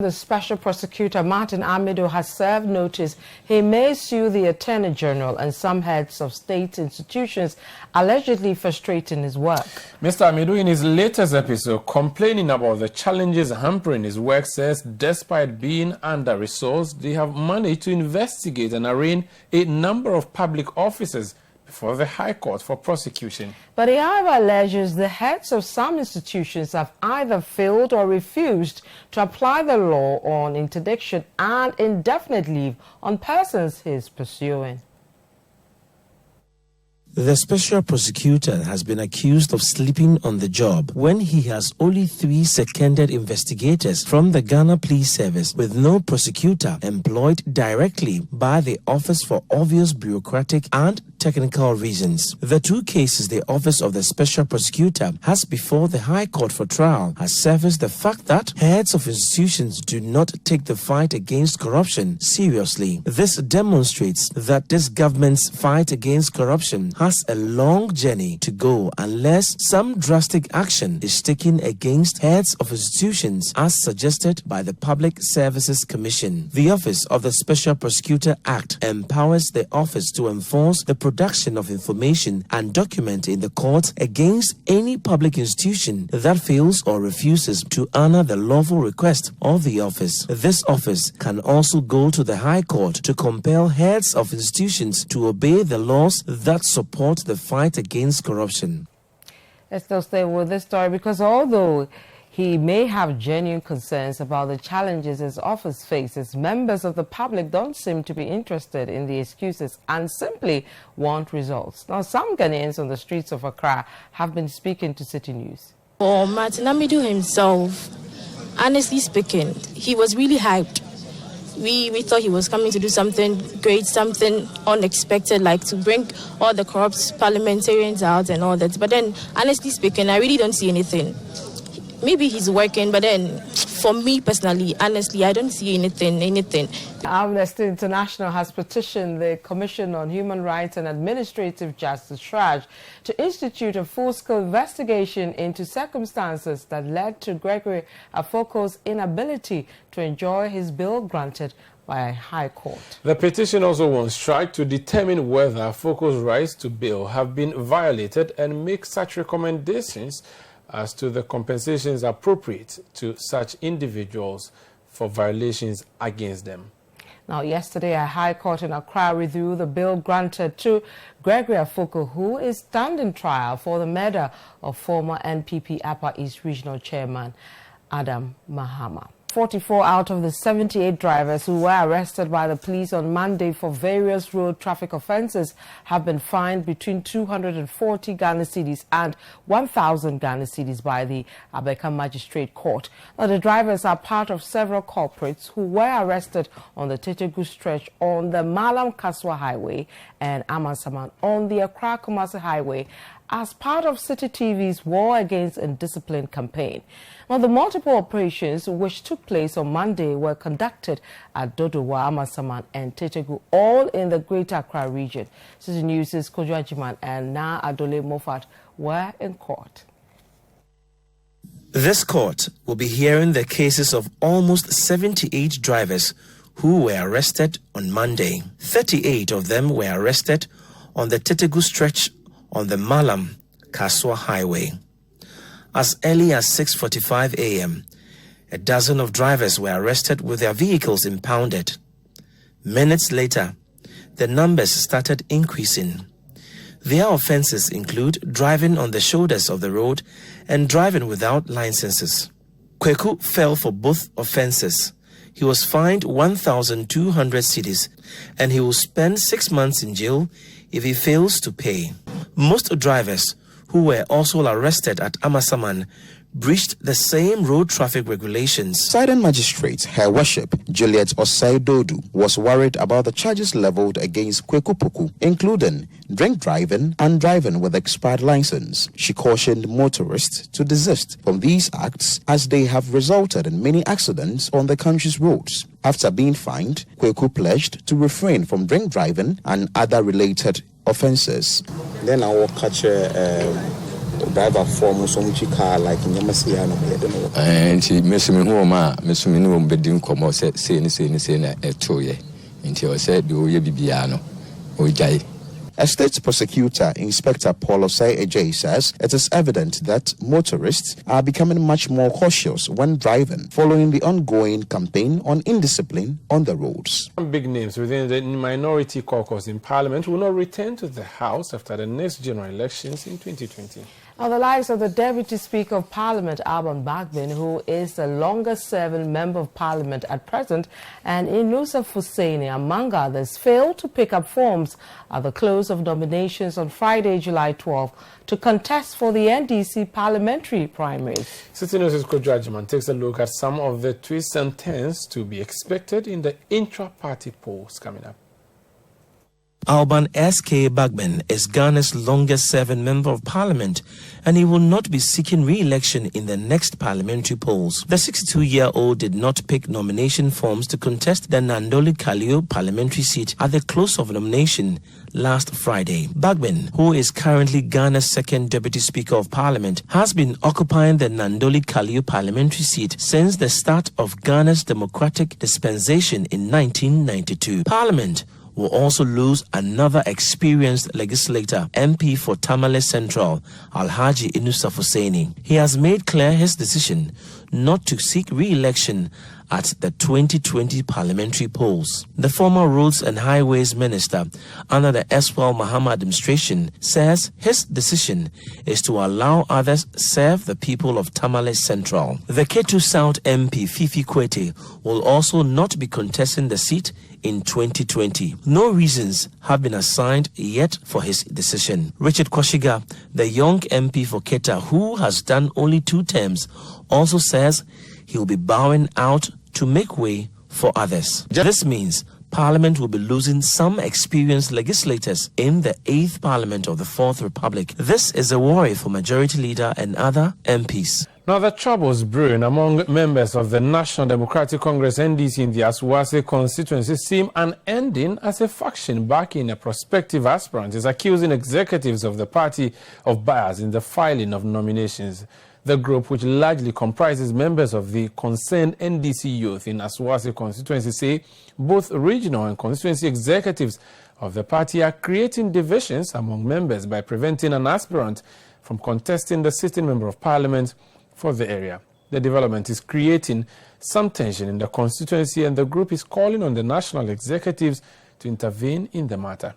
The Special Prosecutor Martin Amidu has served notice he may sue the Attorney General and some heads of state institutions allegedly frustrating his work. Mr. Amidu, in his latest episode, complaining about the challenges hampering his work, says despite being under-resourced, they have managed to investigate and arraign a number of public officers before the High Court for prosecution. But he however alleges the heads of some institutions have either failed or refused to apply the law on interdiction and indefinite leave on persons he is pursuing. The special prosecutor has been accused of sleeping on the job when he has only 3 seconded investigators from the Ghana Police Service with no prosecutor employed directly by the Office for obvious bureaucratic and technical reasons. The 2 cases the Office of the Special Prosecutor has before the High Court for trial has surfaced the fact that heads of institutions do not take the fight against corruption seriously. This demonstrates that this government's fight against corruption has a long journey to go unless some drastic action is taken against heads of institutions as suggested by the Public Services Commission. The Office of the Special Prosecutor Act empowers the office to enforce the production of information and document in the court against any public institution that fails or refuses to honor the lawful request of the office. This office can also go to the High Court to compel heads of institutions to obey the laws that support the fight against corruption. Let's still stay with this story because although he may have genuine concerns about the challenges his office faces, members of the public don't seem to be interested in the excuses and simply want results. Now, some Ghanaians on the streets of Accra have been speaking to City News. For Martin Amidu himself, honestly speaking, he was really hyped. We thought he was coming to do something great, something unexpected, like to bring all the corrupt parliamentarians out and all that. But then, honestly speaking, I really don't see anything. Maybe he's working, but then, for me personally, honestly, I don't see anything. Amnesty International has petitioned the Commission on Human Rights and Administrative Justice, CHRAJ, to institute a full-scale investigation into circumstances that led to Gregory Afoko's inability to enjoy his bail granted by a High Court. The petition also wants CHRAJ to determine whether Afoko's rights to bail have been violated and make such recommendations as to the compensations appropriate to such individuals for violations against them. Now, yesterday, a High Court in Accra reviewed the bail granted to Gregory Afoko, who is standing trial for the murder of former NPP Upper East Regional Chairman Adam Mahama. 44 out of the 78 drivers who were arrested by the police on Monday for various road traffic offences have been fined between 240 Ghana cedis and 1,000 Ghana cedis by the Abeka Magistrate Court. Now, the drivers are part of several culprits who were arrested on the Tetegu stretch on the Malam-Kaswa Highway and Amansaman on the Accra-Kumasi Highway as part of City TV's War Against Indiscipline campaign. Now, the multiple operations which took place on Monday were conducted at Dodowa, Amasaman and Tetegu, all in the Greater Accra region. City News' Kojo Ajiman and Na Adole Mofat were in court. This court will be hearing the cases of almost 78 drivers who were arrested on Monday. 38 of them were arrested on the Tetegu stretch on the Malam-Kaswa Highway. As early as 6:45 a.m., a dozen of drivers were arrested with their vehicles impounded. Minutes later, the numbers started increasing. Their offenses include driving on the shoulders of the road and driving without licenses. Kweku fell for both offenses. He was fined 1,200 cedis and he will spend 6 months in jail if he fails to pay. Most drivers who were also arrested at Amasaman breached the same road traffic regulations. Presiding Magistrate, Her Worship Juliet Osei-Dodu, was worried about the charges leveled against Kweku Puku, including drink driving and driving with expired license. She cautioned motorists to desist from these acts as they have resulted in many accidents on the country's roads. After being fined, Kweku pledged to refrain from drink driving and other related offences. Then I will catch driver form some car like in Yamasiano. And she missed me home, Miss Minimum Bedin Como said, say, a toy until I said, do ye bibiano or jay. A state prosecutor, Inspector Paul Osei Ejay, says it is evident that motorists are becoming much more cautious when driving following the ongoing campaign on indiscipline on the roads. Big names within the minority caucus in Parliament will not return to the House after the next general elections in 2020. Now, the likes of the Deputy Speaker of Parliament, Bagbin, who is the longest-serving Member of Parliament at present, and Inusah, among others, failed to pick up forms at the close of nominations on Friday, July 12, to contest for the NDC Parliamentary primaries. City News' co-judgment takes a look at some of the twists and turns to be expected in the intra-party polls coming up. Alban S.K. Bagbin is Ghana's longest-serving Member of Parliament, and he will not be seeking re-election in the next parliamentary polls. The 62-year-old did not pick nomination forms to contest the Nandoli Kalio parliamentary seat at the close of nomination last Friday. Bagbin, who is currently Ghana's second Deputy Speaker of Parliament, has been occupying the Nandoli Kalio parliamentary seat since the start of Ghana's democratic dispensation in 1992. Parliament will also lose another experienced legislator, MP for Tamale Central, Alhaji Inusah. He has made clear his decision not to seek re-election at the 2020 parliamentary polls. The former Roads and Highways Minister under the Eswell Mahama administration says his decision is to allow others serve the people of Tamale Central. The Ketu South MP Fifi Kwete will also not be contesting the seat in 2020. No reasons have been assigned yet for his decision. Richard Koshiga, the young MP for Keta, who has done only 2 terms, also says he will be bowing out to make way for others. This means Parliament will be losing some experienced legislators in the 8th Parliament of the 4th Republic. This is a worry for Majority Leader and other MPs. Now, the troubles brewing among members of the National Democratic Congress NDC in the Aswase constituency seem unending as a faction backing a prospective aspirant is accusing executives of the party of bias in the filing of nominations. The group, which largely comprises members of the concerned NDC youth in Aswase constituency, say both regional and constituency executives of the party are creating divisions among members by preventing an aspirant from contesting the sitting member of parliament for the area. The development is creating some tension in the constituency, and the group is calling on the national executives to intervene in the matter.